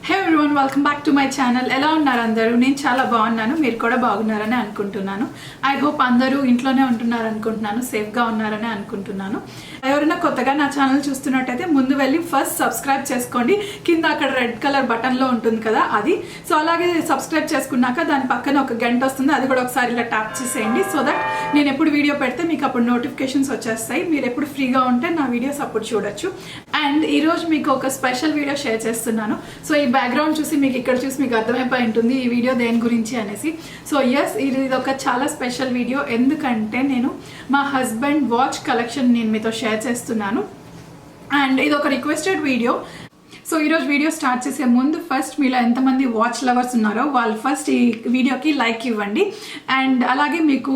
Hey everyone, welcome back to my channel. ఎలా ఉన్నారు అందరూ? నేను చాలా బాగున్నాను, మీరు కూడా బాగున్నారని అనుకుంటున్నాను. ఐ హోప్ అందరూ ఇంట్లోనే ఉంటున్నారు అనుకుంటున్నాను, సేఫ్గా ఉన్నారని అనుకుంటున్నాను. ఎవరైనా కొత్తగా నా ఛానల్ చూస్తున్నట్టయితే ముందు వెళ్ళి ఫస్ట్ సబ్స్క్రైబ్ చేసుకోండి. కింద అక్కడ రెడ్ కలర్ బటన్లో ఉంటుంది కదా అది. సో అలాగే సబ్స్క్రైబ్ చేసుకున్నాక దాని పక్కన ఒక గంట వస్తుంది, అది కూడా ఒకసారి ఇలా ట్యాప్ చేసేయండి. సో దట్ నేను ఎప్పుడు వీడియో పెడితే మీకు అప్పుడు నోటిఫికేషన్స్ వచ్చేస్తాయి. మీరు ఎప్పుడు ఫ్రీగా ఉంటే నా వీడియోస్ అప్పుడు చూడొచ్చు. అండ్ ఈరోజు మీకు ఒక స్పెషల్ వీడియో షేర్ చేస్తున్నాను. సో ఈ బ్యాక్గ్రౌండ్ చూసి మీకు ఇక్కడ చూసి మీకు అర్థమైపోయి ఉంటుంది ఈ వీడియో దేని గురించి అనేసి. సో ఎస్, ఇది ఒక చాలా స్పెషల్ వీడియో. ఎందుకంటే నేను మా హస్బెండ్ వాచ్ కలెక్షన్ నేను మీతో షేర్ చేస్తున్నాను. అండ్ ఇది ఒక రిక్వెస్టెడ్ వీడియో. సో ఈరోజు వీడియో స్టార్ట్ చేసే ముందు ఫస్ట్ మీలో ఎంతమంది వాచ్ లవర్స్ ఉన్నారో వాళ్ళు ఫస్ట్ ఈ వీడియోకి లైక్ ఇవ్వండి. అండ్ అలాగే మీకు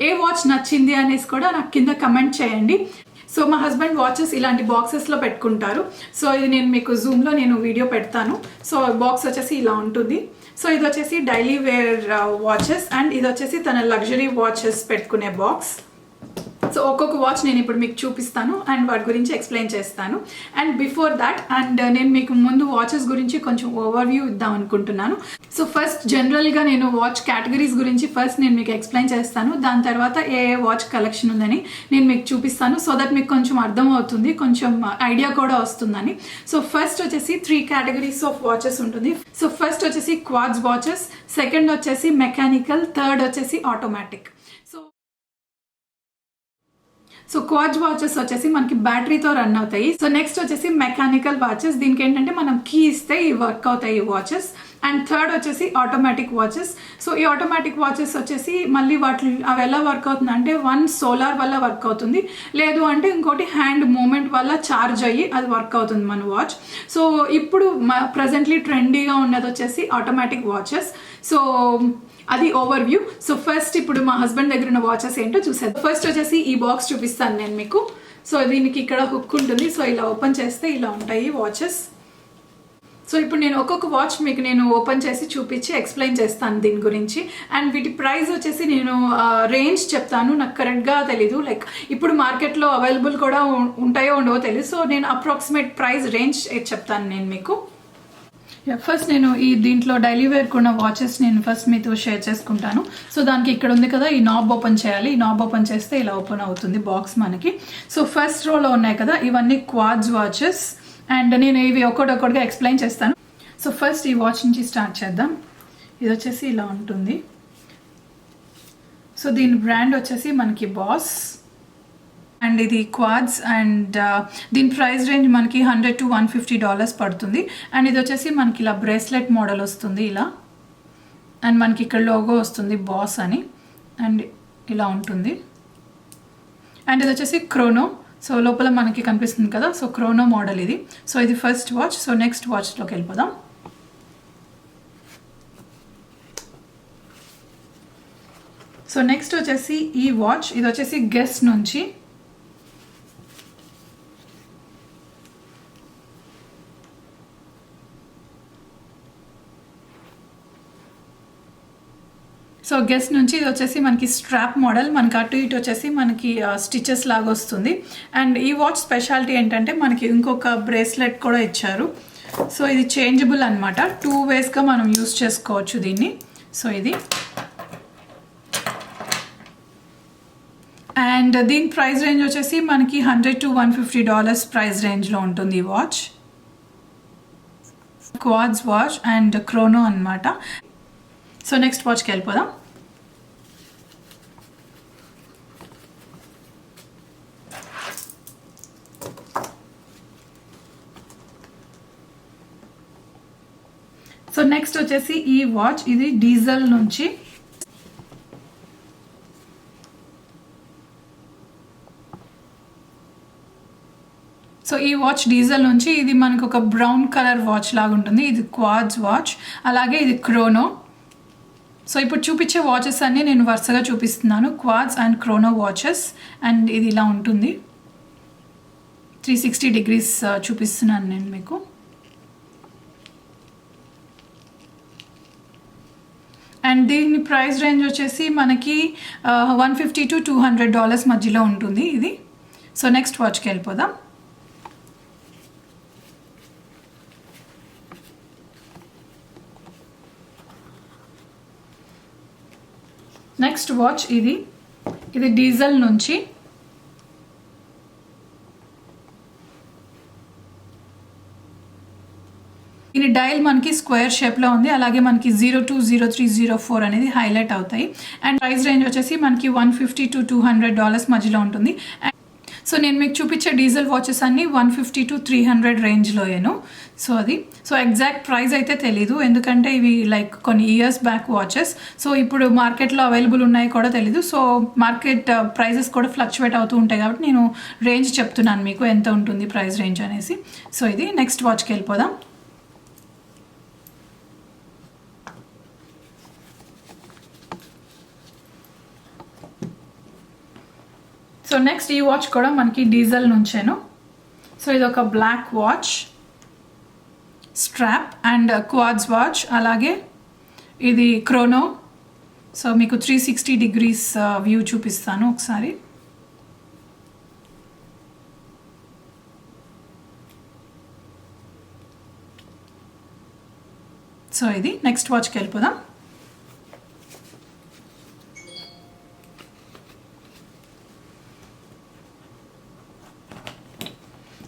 ఏ వాచ్ నచ్చింది అనేసి కూడా నాకు కింద కమెంట్ చేయండి. సో మా హస్బెండ్ వాచెస్ ఇలాంటి బాక్సెస్లో పెట్టుకుంటారు. సో ఇది నేను మీకు జూమ్లో నేను వీడియో పెడతాను. సో బాక్స్ వచ్చేసి ఇలా ఉంటుంది. సో ఇది వచ్చేసి డైలీ వేర్ వాచెస్ అండ్ ఇది వచ్చేసి తన లగ్జరీ వాచెస్ పెట్టుకునే బాక్స్. సో ఒక్కొక్క వాచ్ నేను ఇప్పుడు మీకు చూపిస్తాను అండ్ వాటి గురించి ఎక్స్ప్లెయిన్ చేస్తాను. అండ్ బిఫోర్ దాట్ నేను మీకు ముందు వాచెస్ గురించి కొంచెం ఓవర్వ్యూ ఇద్దాం అనుకుంటున్నాను. సో ఫస్ట్ జనరల్గా నేను వాచ్ కేటగిరీస్ గురించి ఫస్ట్ నేను మీకు ఎక్స్ప్లెయిన్ చేస్తాను. దాని తర్వాత ఏ వాచ్ కలెక్షన్ ఉందని నేను మీకు చూపిస్తాను. సో దట్ మీకు కొంచెం అర్థం అవుతుంది, కొంచెం ఐడియా కూడా వస్తుందని. సో ఫస్ట్ వచ్చేసి 3 కేటగిరీస్ ఆఫ్ వాచెస్ ఉంటుంది. సో ఫస్ట్ వచ్చేసి క్వార్ట్జ్ వాచెస్, సెకండ్ వచ్చేసి మెకానికల్, థర్డ్ వచ్చేసి ఆటోమేటిక్. సో క్వార్ట్జ్ వాచెస్ వచ్చేసి మనకి బ్యాటరీతో రన్ అవుతాయి. సో నెక్స్ట్ వచ్చేసి మెకానికల్ వాచెస్, దీనికి ఏంటంటే మనం కీ ఇస్తే ఈ వర్క్ అవుతాయి ఈ వాచెస్. అండ్ థర్డ్ వచ్చేసి ఆటోమేటిక్ వాచెస్. సో ఈ ఆటోమేటిక్ వాచెస్ వచ్చేసి మళ్ళీ అవి ఎలా వర్క్ అవుతుంది అంటే వన్ సోలార్ వల్ల వర్క్ అవుతుంది, లేదు అంటే ఇంకోటి హ్యాండ్ మూమెంట్ వల్ల ఛార్జ్ అయ్యి అది వర్క్ అవుతుంది మన వాచ్. సో ఇప్పుడు ప్రజెంట్లీ ట్రెండీగా ఉన్నది వచ్చేసి ఆటోమేటిక్ వాచెస్. సో అది ఓవర్ వ్యూ. సో ఫస్ట్ ఇప్పుడు మా హస్బెండ్ దగ్గర ఉన్న వాచెస్ ఏంటో చూసేది. ఫస్ట్ వచ్చేసి ఈ బాక్స్ చూపిస్తాను నేను మీకు. సో దీనికి ఇక్కడ హుక్ ఉంటుంది. సో ఇలా ఓపెన్ చేస్తే ఇలా ఉంటాయి వాచెస్. సో ఇప్పుడు నేను ఒక్కొక్క వాచ్ మీకు నేను ఓపెన్ చేసి చూపించి ఎక్స్ప్లెయిన్ చేస్తాను దీని గురించి. అండ్ వీటి ప్రైస్ వచ్చేసి నేను రేంజ్ చెప్తాను, నాకు కరెక్ట్గా తెలీదు. లైక్ ఇప్పుడు మార్కెట్లో అవైలబుల్ కూడా ఉంటాయో ఉండవో తెలియదు. సో నేను అప్రాక్సిమేట్ ప్రైస్ రేంజ్ చెప్తాను నేను మీకు. ఫస్ట్ నేను దీంట్లో డైలీ వేర్ కొన్న వాచెస్ నేను ఫస్ట్ మీతో షేర్ చేసుకుంటాను. సో దానికి ఇక్కడ ఉంది కదా, ఈ నాబ్ ఓపెన్ చేయాలి. ఈ నాబ్ ఓపెన్ చేస్తే ఇలా ఓపెన్ అవుతుంది బాక్స్ మనకి. సో ఫస్ట్ రోలో ఉన్నాయి కదా, ఇవన్నీ క్వార్ట్జ్ వాచెస్. అండ్ నేను ఇవి ఒక్కొక్కటిగా ఎక్స్ప్లెయిన్ చేస్తాను. సో ఫస్ట్ ఈ వాచ్ నుంచి స్టార్ట్ చేద్దాం. ఇది వచ్చేసి ఇలా ఉంటుంది. సో దీని బ్రాండ్ వచ్చేసి మనకి బాస్. అండ్ ఇది క్వార్ట్జ్ అండ్ దీని ప్రైస్ రేంజ్ మనకి $100 to $150 పడుతుంది. అండ్ ఇది వచ్చేసి మనకి ఇలా బ్రేస్లెట్ మోడల్ వస్తుంది ఇలా. అండ్ మనకి ఇక్కడ లోగో వస్తుంది బాస్ అని. అండ్ ఇలా ఉంటుంది. అండ్ ఇది వచ్చేసి క్రోనో. సో లోపల మనకి కనిపిస్తుంది కదా, సో క్రోనో మోడల్ ఇది. సో ఇది ఫస్ట్ వాచ్. సో నెక్స్ట్ వాచ్లోకి వెళ్ళిపోదాం. సో నెక్స్ట్ వచ్చేసి ఈ వాచ్. ఇది వచ్చేసి గెస్ నుంచి. సో గెస్ నుంచి ఇది వచ్చేసి మనకి స్ట్రాప్ మోడల్. మనకి అటు ఇటు వచ్చేసి మనకి స్టిచెస్ లాగా వస్తుంది. అండ్ ఈ వాచ్ స్పెషాలిటీ ఏంటంటే మనకి ఇంకొక బ్రేస్లెట్ కూడా ఇచ్చారు. సో ఇది చేంజబుల్ అనమాట, 2 వేస్గా మనం యూస్ చేసుకోవచ్చు దీన్ని. సో ఇది అండ్ దీని ప్రైస్ రేంజ్ వచ్చేసి మనకి $100 to $150 ప్రైస్ రేంజ్లో ఉంటుంది ఈ watch. Quartz watch and chrono అనమాట. సో నెక్స్ట్ వాచ్కి వెళ్ళిపోదాం. సో నెక్స్ట్ వచ్చేసి ఈ వాచ్. ఇది డీజల్ నుంచి. సో ఈ వాచ్ డీజల్ నుంచి. ఇది మనకు ఒక బ్రౌన్ కలర్ వాచ్ లాగా ఉంటుంది. ఇది క్వార్ట్జ్ వాచ్, అలాగే ఇది క్రోనో. సో ఇప్పుడు చూపించే వాచెస్ అన్నీ నేను వరుసగా చూపిస్తున్నాను, క్వార్ట్జ్ అండ్ క్రోనో వాచెస్. అండ్ ఇది ఇలా ఉంటుంది. 360 degrees చూపిస్తున్నాను నేను మీకు. అండ్ దీని ప్రైస్ రేంజ్ వచ్చేసి మనకి $150 to $200 మధ్యలో ఉంటుంది ఇది. సో నెక్స్ట్ వాచ్కి వెళ్ళిపోదాం. నెక్స్ట్ వాచ్ ఇది డీజిల్ నుంచి. ఇది డైల్ మనకి స్క్వేర్ షేప్లో ఉంది, అలాగే మనకి 02, 03, 04 అనేది హైలైట్ అవుతాయి. అండ్ ప్రైస్ రేంజ్ వచ్చేసి మనకి $150 to $200 మధ్యలో ఉంటుంది. సో నేను మీకు చూపించే డీజిల్ వాచెస్ అన్ని 150 to 300 రేంజ్లోయేను. సో ఎగ్జాక్ట్ ప్రైస్ అయితే తెలీదు, ఎందుకంటే ఇవి లైక్ కొన్ని ఇయర్స్ బ్యాక్ వాచెస్. సో ఇప్పుడు మార్కెట్లో అవైలబుల్ ఉన్నాయి కూడా తెలీదు. సో మార్కెట్ ప్రైజెస్ కూడా ఫ్లక్చువేట్ అవుతూ ఉంటాయి కాబట్టి నేను రేంజ్ చెప్తున్నాను మీకు ఎంత ఉంటుంది ప్రైస్ రేంజ్ అనేసి. సో ఇది నెక్స్ట్ వాచ్కి వెళ్ళిపోదాం. సో నెక్స్ట్ ఈ వాచ్ కూడా మనకి డీజిల్ నుంచేను. సో ఇది ఒక black watch, strap and quads watch, అలాగే ఇది క్రోనో. సో మీకు 360 degrees వ్యూ చూపిస్తాను ఒకసారి. సో ఇది నెక్స్ట్ వాచ్కి వెళ్ళిపోదాం.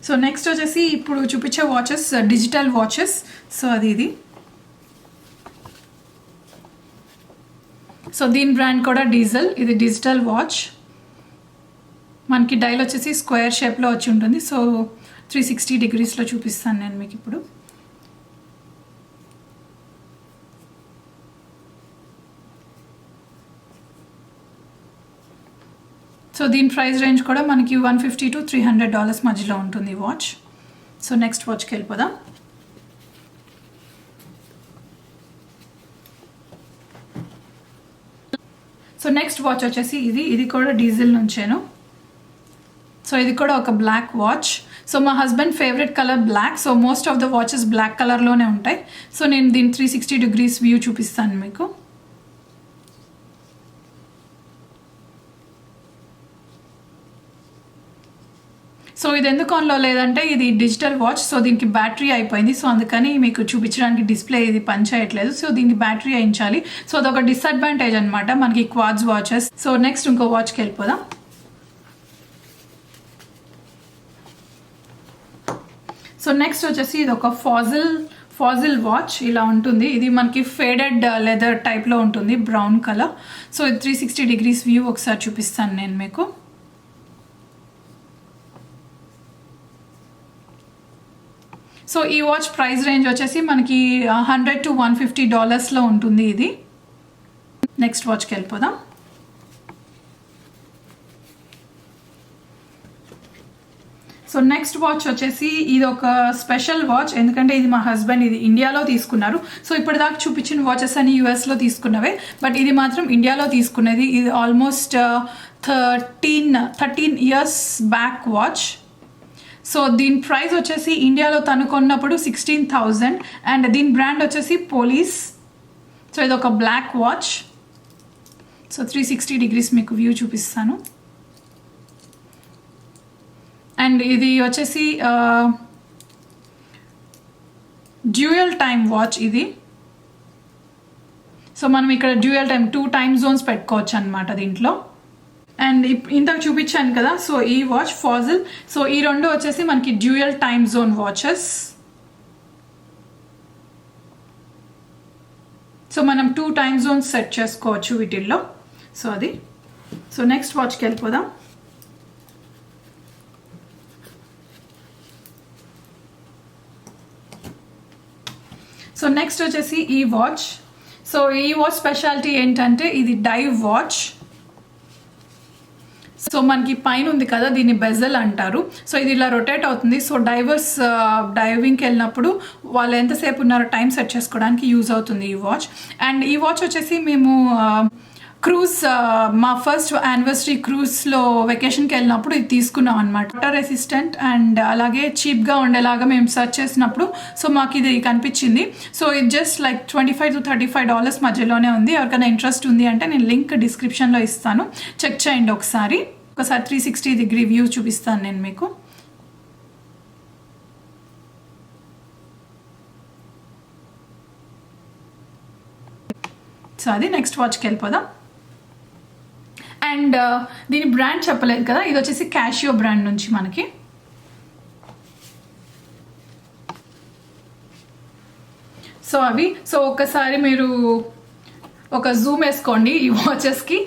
సో నెక్స్ట్ వచ్చేసి ఇప్పుడు చూపించే వాచెస్ డిజిటల్ వాచెస్. సో ఇది సో దీని బ్రాండ్ కూడా డీజిల్. ఇది డిజిటల్ వాచ్, మనకి డైల్ వచ్చేసి స్క్వేర్ షేప్లో వచ్చి ఉంటుంది. సో 360 degreesలో చూపిస్తాను నేను మీకు ఇప్పుడు. సో దీని ప్రైస్ రేంజ్ కూడా మనకి $150 to $300 మధ్యలో ఉంటుంది ఈ వాచ్. సో నెక్స్ట్ వాచ్కి వెళ్ళిపోదాం. సో నెక్స్ట్ వాచ్ వచ్చేసి ఇది కూడా డీజిల్ నుంచేను. సో ఇది కూడా ఒక బ్లాక్ వాచ్. సో మా husband favourite colour black, so most of the watches black కలర్లోనే ఉంటాయి. సో నేను దీని 360 degrees వ్యూ చూపిస్తాను మీకు. సో ఇది ఎందుకు ఆన్లో లేదంటే ఇది డిజిటల్ వాచ్, సో దీనికి బ్యాటరీ అయిపోయింది. సో అందుకని మీకు చూపించడానికి డిస్ప్లే ఇది పని చేయట్లేదు. సో దీనికి బ్యాటరీ వేయించాలి. సో అదొక డిసడ్వాంటేజ్ అనమాట మనకి క్వాడ్స్ వాచెస్. సో నెక్స్ట్ ఇంకో వాచ్కి వెళ్ళిపోదాం. సో నెక్స్ట్ వచ్చేసి ఇది ఒక ఫాజిల్ వాచ్ ఇలా ఉంటుంది. ఇది మనకి ఫేడెడ్ లెదర్ టైప్లో ఉంటుంది, బ్రౌన్ కలర్. సో ఇది 360 degrees వ్యూ ఒకసారి చూపిస్తాను నేను మీకు. సో ఈ వాచ్ ప్రైస్ రేంజ్ వచ్చేసి మనకి $100 to $150 ఉంటుంది ఇది. నెక్స్ట్ వాచ్కి వెళ్ళిపోదాం. సో నెక్స్ట్ వాచ్ వచ్చేసి ఇది ఒక స్పెషల్ వాచ్, ఎందుకంటే ఇది మా హస్బెండ్ ఇది ఇండియాలో తీసుకున్నారు. సో ఇప్పటిదాకా చూపించిన వాచెస్ అని యూఎస్లో తీసుకున్నవే, బట్ ఇది మాత్రం ఇండియాలో తీసుకున్నది. ఇది almost 13 years back watch. So దీని ప్రైస్ వచ్చేసి ఇండియాలో తను కొన్నప్పుడు 16,000 అండ్ దీని బ్రాండ్ వచ్చేసి పోలీస్. సో ఇది ఒక బ్లాక్ వాచ్. సో 360 degrees మీకు వ్యూ చూపిస్తాను. అండ్ ఇది వచ్చేసి డ్యూయల్ టైమ్ వాచ్ ఇది. సో మనం ఇక్కడ డ్యూయల్ టైమ్ 2 time zones పెట్టుకోవచ్చు అనమాట దీంట్లో. అండ్ ఇంతకు చూపించాను కదా, సో ఈ వాచ్ ఫాజిల్. సో ఈ రెండు వచ్చేసి మనకి dual time zone watches. So మనం 2 time zones సెట్ చేసుకోవచ్చు వీటిల్లో. సో అది. సో నెక్స్ట్ వాచ్కి వెళ్ళిపోదాం. సో నెక్స్ట్ వచ్చేసి ఈ వాచ్. సో ఈ వాచ్ స్పెషాలిటీ ఏంటంటే ఇది డైవ్ వాచ్. సో మనకి పైన ఉంది కదా, దీన్ని బెజల్ అంటారు. సో ఇది ఇలా రొటేట్ అవుతుంది. సో డైవర్స్ డైవింగ్కి వెళ్ళినప్పుడు వాళ్ళు ఎంతసేపు ఉన్నారో టైం సెట్ చేసుకోవడానికి యూజ్ అవుతుంది ఈ వాచ్. అండ్ ఈ వాచ్ వచ్చేసి మేము క్రూజ్ మా ఫస్ట్ యానివర్సరీ క్రూజ్లో వెకేషన్కి వెళ్ళినప్పుడు ఇది తీసుకున్నాం అనమాట. వాటర్ రెసిస్టెంట్ అండ్ అలాగే చీప్గా ఉండేలాగా మేము సెర్చ్ చేసినప్పుడు సో మాకు ఇది కనిపించింది. సో ఇది జస్ట్ లైక్ $25 to $35 మధ్యలోనే ఉంది. ఎవరికైనా ఇంట్రెస్ట్ ఉంది అంటే నేను లింక్ డిస్క్రిప్షన్లో ఇస్తాను, చెక్ చేయండి ఒకసారి. 360 degree వ్యూ చూపిస్తాను నేను మీకు. సో అది నెక్స్ట్ వాచ్కి వెళ్ళిపోదాం. అండ్ దీని బ్రాండ్ చెప్పలేదు కదా, ఇది వచ్చేసి క్యాషియో బ్రాండ్ నుంచి మనకి. సో అవి సో ఒకసారి మీరు ఒక జూమ్ వేసుకోండి ఈ వాచెస్కి.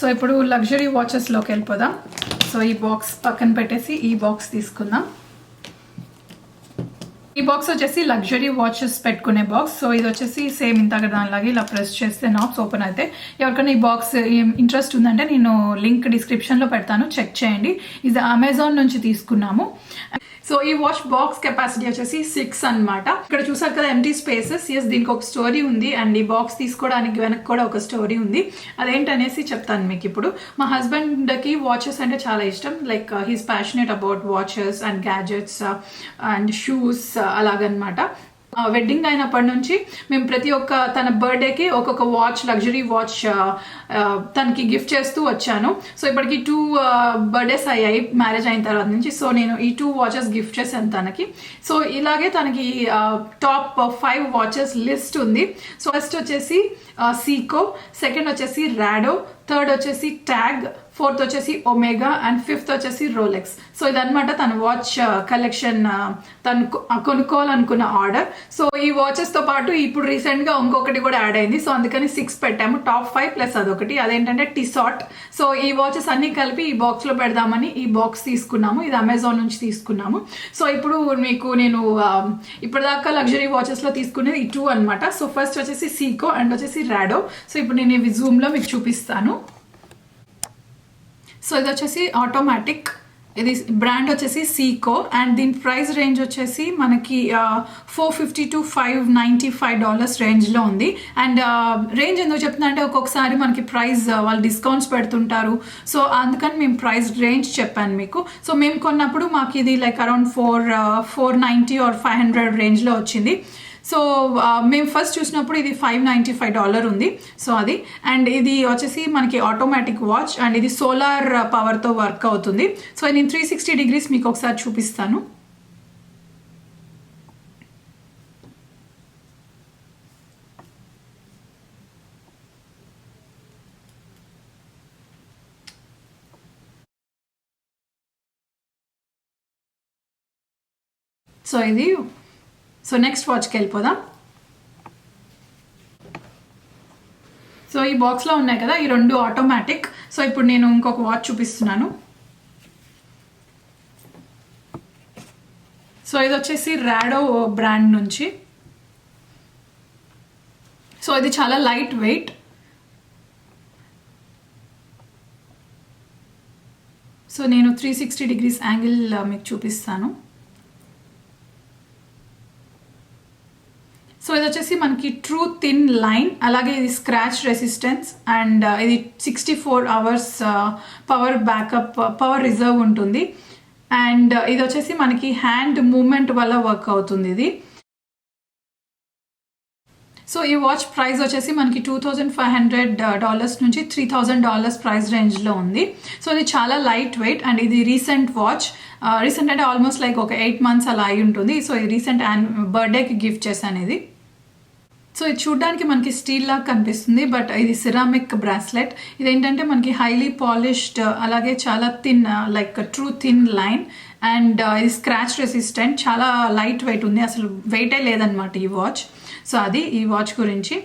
సో ఇప్పుడు లగ్జరీ వాచెస్లోకి వెళ్ళిపోదాం. సో ఈ బాక్స్ పక్కన పెట్టేసి ఈ బాక్స్ తీసుకుందాం. ఈ బాక్స్ వచ్చేసి లగ్జరీ వాచెస్ పెట్టుకునే బాక్స్. సో ఇది వచ్చేసి సేమ్ ఇంతగా దానిలాగే ఇలా ప్రెస్ చేస్తే నాబ్స్ ఓపెన్ అయితే. ఎవరికైనా ఈ బాక్స్ ఇంట్రెస్ట్ ఉందంటే నేను లింక్ డిస్క్రిప్షన్లో పెడతాను, చెక్ చేయండి. ఇది అమెజాన్ నుంచి తీసుకున్నాము. సో ఈ వాచ్ బాక్స్ కెపాసిటీ వచ్చేసి 6 అనమాట. ఇక్కడ చూసారు కదా ఎంటీ స్పేసెస్. ఎస్, దీనికి ఒక స్టోరీ ఉంది అండ్ ఈ బాక్స్ తీసుకోవడానికి వెనక్కి కూడా ఒక స్టోరీ ఉంది. అదేంటనేసి చెప్తాను మీకు ఇప్పుడు. మా హస్బెండ్కి వాచెస్ అంటే చాలా ఇష్టం. Like he's passionate about watches and gadgets and shoes అలాగనమాట. వెడ్డింగ్ అయినప్పటి నుంచి మేము ప్రతి ఒక్క తన బర్త్డేకి ఒక్కొక్క వాచ్, లగ్జరీ వాచ్ తనకి గిఫ్ట్ చేస్తూ వచ్చాను. సో ఇప్పటికి 2 బర్త్డేస్ అయ్యాయి మ్యారేజ్ అయిన తర్వాత నుంచి. సో నేను ఈ 2 వాచెస్ గిఫ్ట్ చేశాను తనకి. సో ఇలాగే తనకి టాప్ 5 వాచెస్ లిస్ట్ ఉంది. సో ఫస్ట్ వచ్చేసి సీకో, సెకండ్ వచ్చేసి రాడో, థర్డ్ వచ్చేసి ట్యాగ్, ఫోర్త్ వచ్చేసి ఒమేగా అండ్ ఫిఫ్త్ వచ్చేసి రోలెక్స్. సో ఇదనమాట తన వాచ్ కలెక్షన్, తను కొనుక్కోవాలనుకున్న ఆర్డర్. సో ఈ వాచెస్ తో పాటు ఇప్పుడు రీసెంట్ గా ఇంకొకటి కూడా యాడ్ అయింది. సో అందుకని 6 పెట్టాము, టాప్ 5 ప్లస్ అదొకటి. అదేంటంటే టిసాట్. సో ఈ వాచెస్ అన్ని కలిపి ఈ బాక్స్ లో పెడదామని ఈ బాక్స్ తీసుకున్నాము. ఇది అమెజాన్ నుంచి తీసుకున్నాము. సో ఇప్పుడు మీకు నేను ఇప్పటిదాకా లగ్జరీ వాచెస్ లో తీసుకునేది ఈ 2 అనమాట. సో ఫస్ట్ వచ్చేసి సీకో అండ్ వచ్చేసి రాడో. సో ఇప్పుడు నేను ఇవి జూమ్ లో మీకు చూపిస్తాను. సో ఇది వచ్చేసి ఆటోమేటిక్, ఇది బ్రాండ్ వచ్చేసి సీకో అండ్ దీని ప్రైస్ రేంజ్ వచ్చేసి మనకి $450 to $595 రేంజ్లో ఉంది. అండ్ రేంజ్ ఎందుకు చెప్తున్నా అంటే ఒక్కొక్కసారి మనకి ప్రైస్ వాళ్ళు డిస్కౌంట్స్ పెడుతుంటారు. సో అందుకని మేము ప్రైస్ రేంజ్ చెప్పాను మీకు. సో మేము కొన్నప్పుడు మాకు ఇది లైక్ అరౌండ్ $490 or $500 రేంజ్లో వచ్చింది. సో మేము ఫస్ట్ చూసినప్పుడు ఇది $595 ఉంది. సో అది అండ్ ఇది వచ్చేసి మనకి ఆటోమేటిక్ వాచ్ అండ్ ఇది సోలార్ పవర్తో వర్క్ అవుతుంది. సో నేను 360 degrees మీకు ఒకసారి చూపిస్తాను. సో ఇది సో నెక్స్ట్ వాచ్కి వెళ్ళిపోదాం. సో ఈ బాక్స్లో ఉన్నాయి కదా ఈ 2 ఆటోమేటిక్. సో ఇప్పుడు నేను ఇంకొక వాచ్ చూపిస్తున్నాను. సో ఇది వచ్చేసి రాడో బ్రాండ్ నుంచి. సో ఇది చాలా లైట్ వెయిట్. సో నేను 360 degrees యాంగిల్ మీకు చూపిస్తాను. సో ఇది వచ్చేసి మనకి ట్రూ థిన్ లైన్, అలాగే ఇది స్క్రాచ్ రెసిస్టెన్స్ అండ్ ఇది 64 hours power backup, power reserve ఉంటుంది. అండ్ ఇది వచ్చేసి మనకి హ్యాండ్ మూమెంట్ వల్ల వర్క్ అవుతుంది ఇది. సో ఈ వాచ్ ప్రైస్ వచ్చేసి మనకి $2,500 నుంచి $3,000 ప్రైస్ రేంజ్లో ఉంది. సో ఇది చాలా లైట్ వెయిట్ అండ్ ఇది రీసెంట్ వాచ్. రీసెంట్ అంటే ఆల్మోస్ట్ లైక్ ఒక 8 months అలా అయి ఉంటుంది. సో ఇది రీసెంట్ బర్త్డేకి గిఫ్ట్ చేశాను ఇది. సో ఇది చూడడానికి మనకి స్టీల్ లాగా కనిపిస్తుంది, బట్ ఇది సిరామిక్ బ్రాస్లెట్. ఇదేంటంటే మనకి హైలీ పాలిష్డ్, అలాగే చాలా thin, like true thin line and ఇది స్క్రాచ్ రెసిస్టెంట్, చాలా లైట్ వెయిట్ ఉంది, అసలు వెయిటే లేదనమాట ఈ వాచ్. సో అది ఈ వాచ్ గురించి.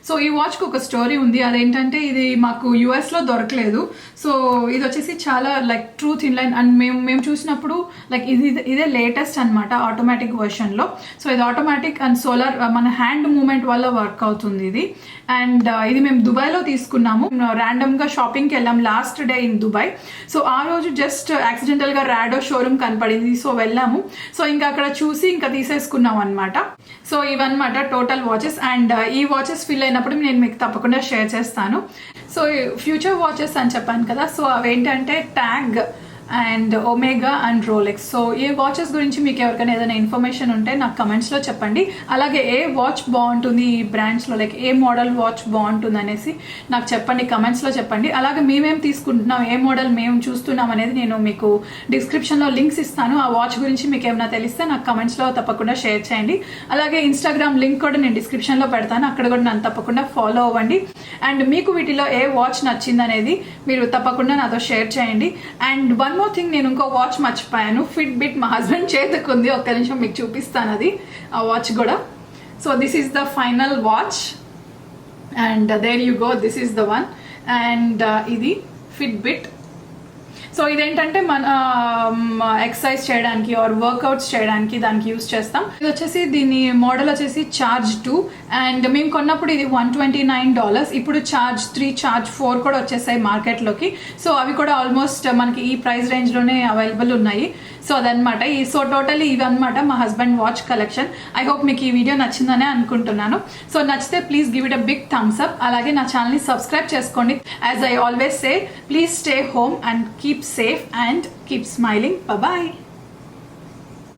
సో ఈ వాచ్కి ఒక స్టోరీ ఉంది. అదేంటంటే ఇది మాకు యూఎస్లో దొరకలేదు. సో ఇది వచ్చేసి చాలా like true thin line and మేము చూసినప్పుడు లైక్ ఇదే లేటెస్ట్ అనమాట ఆటోమేటిక్ వర్షన్లో. సో ఇది ఆటోమేటిక్ అండ్ సోలార్, మన హ్యాండ్ మూమెంట్ వల్ల వర్క్ అవుతుంది ఇది. అండ్ ఇది మేము దుబాయ్లో తీసుకున్నాము. ర్యాండమ్గా షాపింగ్కి వెళ్ళాం last day in Dubai. So ఆ రోజు జస్ట్ యాక్సిడెంటల్గా రాడో షోరూమ్ కనపడింది. సో వెళ్ళాము. సో ఇంకా అక్కడ చూసి ఇంకా తీసేసుకున్నాం అనమాట. సో ఇవన్నమాట టోటల్ వాచెస్. అండ్ ఈ వాచెస్ ఫిల్ అయినప్పుడు నేను మీకు తప్పకుండా షేర్ చేస్తాను. సో ఫ్యూచర్ వాచెస్ అని చెప్పాను కదా, సో అవేంటంటే tag and omega and Rolex. So ఈ వాచెస్ గురించి మీకు ఎవరికైనా ఏదైనా ఇన్ఫర్మేషన్ ఉంటే నాకు కమెంట్స్లో చెప్పండి. అలాగే ఏ వాచ్ బాగుంటుంది ఈ బ్రాండ్స్లో, లైక్ ఏ మోడల్ వాచ్ బాగుంటుంది అనేసి నాకు చెప్పండి, కమెంట్స్లో చెప్పండి. అలాగే మేమేం తీసుకుంటున్నాం, ఏ మోడల్ మేము చూస్తున్నాం అనేది నేను మీకు డిస్క్రిప్షన్లో లింక్స్ ఇస్తాను. ఆ వాచ్ గురించి మీకు ఏమైనా తెలిస్తే నాకు కమెంట్స్లో తప్పకుండా షేర్ చేయండి. అలాగే ఇన్స్టాగ్రామ్ లింక్ కూడా నేను డిస్క్రిప్షన్లో పెడతాను, అక్కడ కూడా నన్ను తప్పకుండా ఫాలో అవ్వండి. అండ్ మీకు వీటిలో ఏ వాచ్ నచ్చింది అనేది మీరు తప్పకుండా నాతో షేర్ చేయండి. అండ్ వన్ మోర్ థింగ్, నేను ఇంకో వాచ్ మర్చిపోయాను. ఫిట్ బిట్ మా హస్బెండ్ చేతుకుంది, ఒక్క నిమిషం మీకు చూపిస్తాను అది, ఆ వాచ్ కూడా. So this is the final watch and there you go, this is the one. And ఇది ఫిట్ బిట్. సో ఇదేంటంటే మన ఎక్సర్సైజ్ చేయడానికి ఆర్ వర్కౌట్స్ చేయడానికి దానికి యూస్ చేస్తాం. ఇది వచ్చేసి దీని మోడల్ వచ్చేసి ఛార్జ్ 2 అండ్ మేము కొన్నప్పుడు ఇది $129. ఇప్పుడు ఛార్జ్ 3, ఛార్జ్ 4 కూడా వచ్చేసాయి మార్కెట్లోకి. సో అవి కూడా ఆల్మోస్ట్ మనకి ఈ ప్రైస్ రేంజ్లోనే అవైలబుల్ ఉన్నాయి. సో అదనమాట. సో టోటలీ ఇవి అనమాట మా husband watch collection. I hope మీకు ఈ వీడియో నచ్చిందనే అనుకుంటున్నాను. సో నచ్చితే please give it a big thumbs up. అలాగే నా ఛానల్ని సబ్స్క్రైబ్ చేసుకోండి. As I always say, please stay home and keep safe and keep smiling. Bye bye.